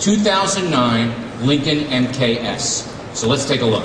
2009 Lincoln MKS. So let's take a look.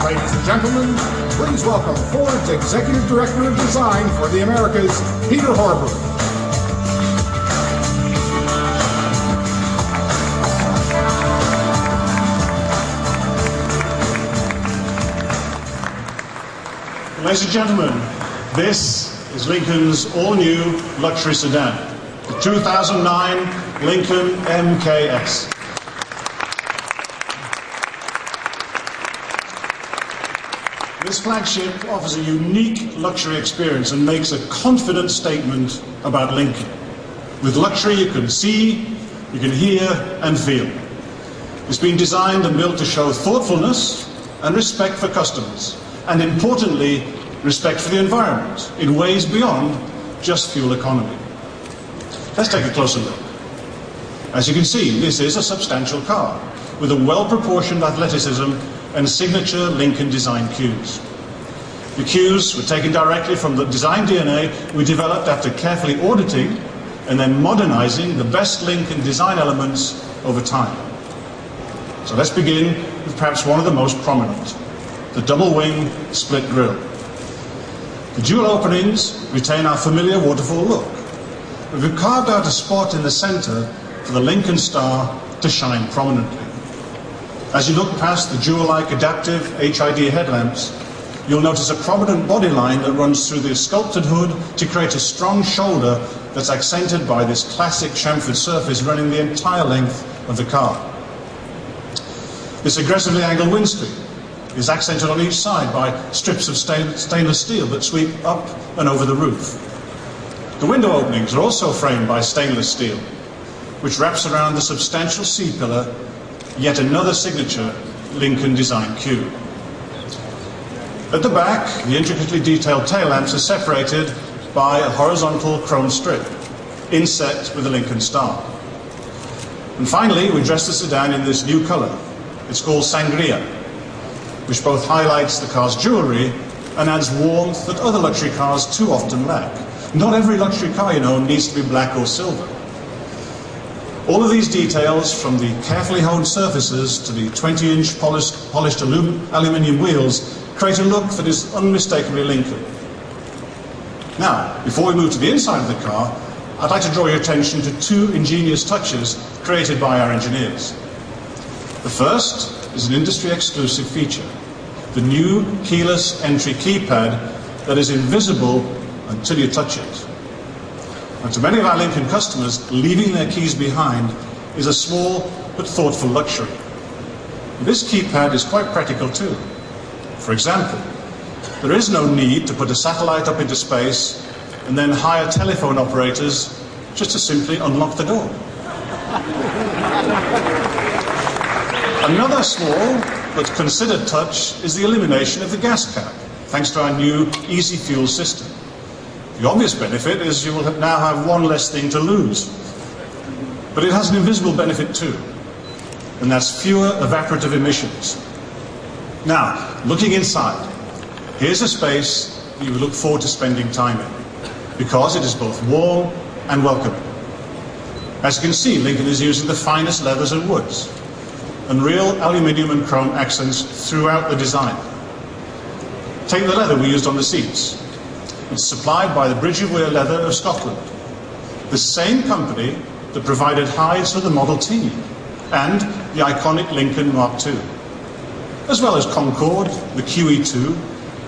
Ladies and gentlemen, please welcome Ford's Executive Director of Design for the Americas, Peter Harburg. Ladies and gentlemen, this is Lincoln's all-new luxury sedan, the 2009 Lincoln MKS. This flagship offers a unique luxury experience and makes a confident statement about Lincoln. With luxury you can see, you can hear and feel. It's been designed and built to show thoughtfulness and respect for customers, and importantly, respect for the environment in ways beyond just fuel economy. Let's take a closer look. As you can see, this is a substantial car with a well-proportioned athleticism and signature Lincoln design cues. The cues were taken directly from the design DNA we developed after carefully auditing and then modernizing the best Lincoln design elements over time. So let's begin with perhaps one of the most prominent, the double-wing split grille. The dual openings retain our familiar waterfall look, but we've carved out a spot in the center for the Lincoln star to shine prominently. As you look past the jewel-like adaptive HID headlamps, you'll notice a prominent body line that runs through the sculpted hood to create a strong shoulder that's accented by this classic chamfered surface running the entire length of the car. This aggressively angled windscreen is accented on each side by strips of stainless steel that sweep up and over the roof. The window openings are also framed by stainless steel, which wraps around the substantial C-pillar, yet another signature Lincoln design cue. At the back, the intricately detailed tail lamps are separated by a horizontal chrome strip, inset with the Lincoln star. And finally, we dress the sedan in this new color. It's called Sangria, which both highlights the car's jewelry and adds warmth that other luxury cars too often lack. Not every luxury car, needs to be black or silver. All of these details, from the carefully honed surfaces to the 20-inch polished aluminium wheels, create a look that is unmistakably Lincoln. Now, before we move to the inside of the car, I'd like to draw your attention to two ingenious touches created by our engineers. The first is an industry-exclusive feature, the new keyless entry keypad that is invisible until you touch it. And to many of our Lincoln customers, leaving their keys behind is a small but thoughtful luxury. This keypad is quite practical too. For example, there is no need to put a satellite up into space and then hire telephone operators just to simply unlock the door. Another small but considered touch is the elimination of the gas cap, thanks to our new easy fuel system. The obvious benefit is you will now have one less thing to lose. But it has an invisible benefit too, and that's fewer evaporative emissions. Now, looking inside, here's a space that you look forward to spending time in, because it is both warm and welcoming. As you can see, Lincoln is using the finest leathers and woods, and real aluminium and chrome accents throughout the design. Take the leather we used on the seats. It's supplied by the Bridge of Weir Leather of Scotland, the same company that provided hides for the Model T and the iconic Lincoln Mark II, as well as Concorde, the QE2,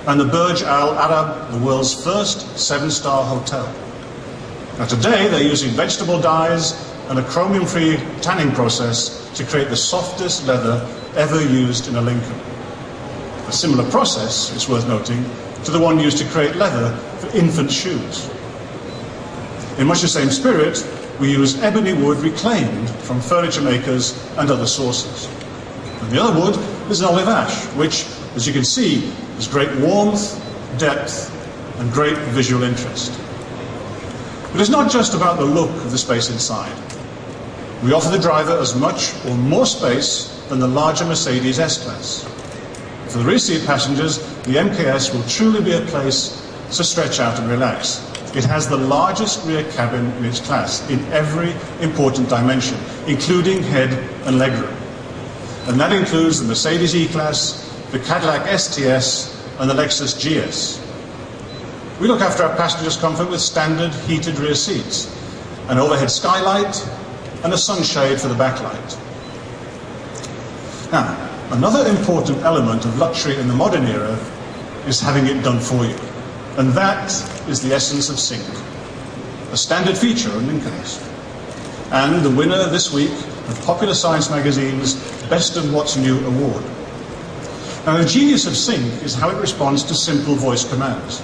and the Burj Al Arab, the world's first 7-star hotel. Now today they're using vegetable dyes and a chromium-free tanning process to create the softest leather ever used in a Lincoln. A similar process, it's worth noting, to the one used to create leather for infant shoes. In much the same spirit, we use ebony wood reclaimed from furniture makers and other sources. And the other wood is an olive ash, which, as you can see, has great warmth, depth, and great visual interest. But it's not just about the look of the space inside. We offer the driver as much or more space than the larger Mercedes S-Class. For the rear seat passengers, the MKS will truly be a place to stretch out and relax. It has the largest rear cabin in its class in every important dimension, including head and legroom. And that includes the Mercedes E-Class, the Cadillac STS, and the Lexus GS. We look after our passengers' comfort with standard heated rear seats, an overhead skylight, and a sunshade for the backlight. Now, another important element of luxury in the modern era is having it done for you. And that is the essence of sync, a standard feature on Lincolns. And the winner this week of Popular Science magazine's Best of What's New award. Now, the genius of sync is how it responds to simple voice commands.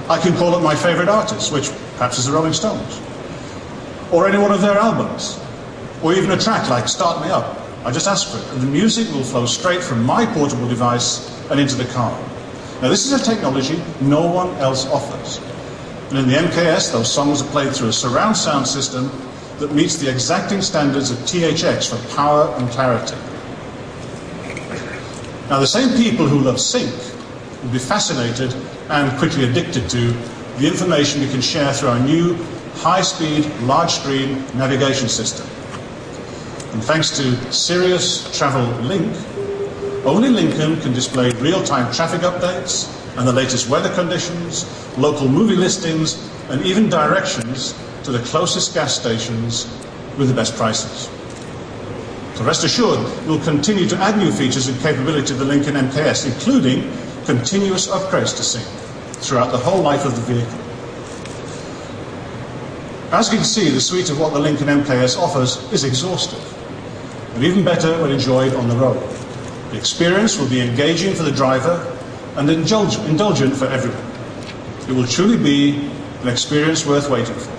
I can call up my favorite artist, which perhaps is the Rolling Stones, or any one of their albums, or even a track like Start Me Up. I just ask for it, and the music will flow straight from my portable device and into the car. Now, this is a technology no one else offers. And in the MKS, those songs are played through a surround sound system that meets the exacting standards of THX for power and clarity. Now, the same people who love sync will be fascinated and quickly addicted to the information we can share through our new high-speed, large-screen navigation system. And thanks to Sirius Travel Link, only Lincoln can display real-time traffic updates and the latest weather conditions, local movie listings, and even directions to the closest gas stations with the best prices. So rest assured, we'll continue to add new features and capability to the Lincoln MKS, including continuous upgrades to sync throughout the whole life of the vehicle. As you can see, the suite of what the Lincoln MKS offers is exhaustive, but even better when enjoyed on the road. The experience will be engaging for the driver and indulgent for everyone. It will truly be an experience worth waiting for.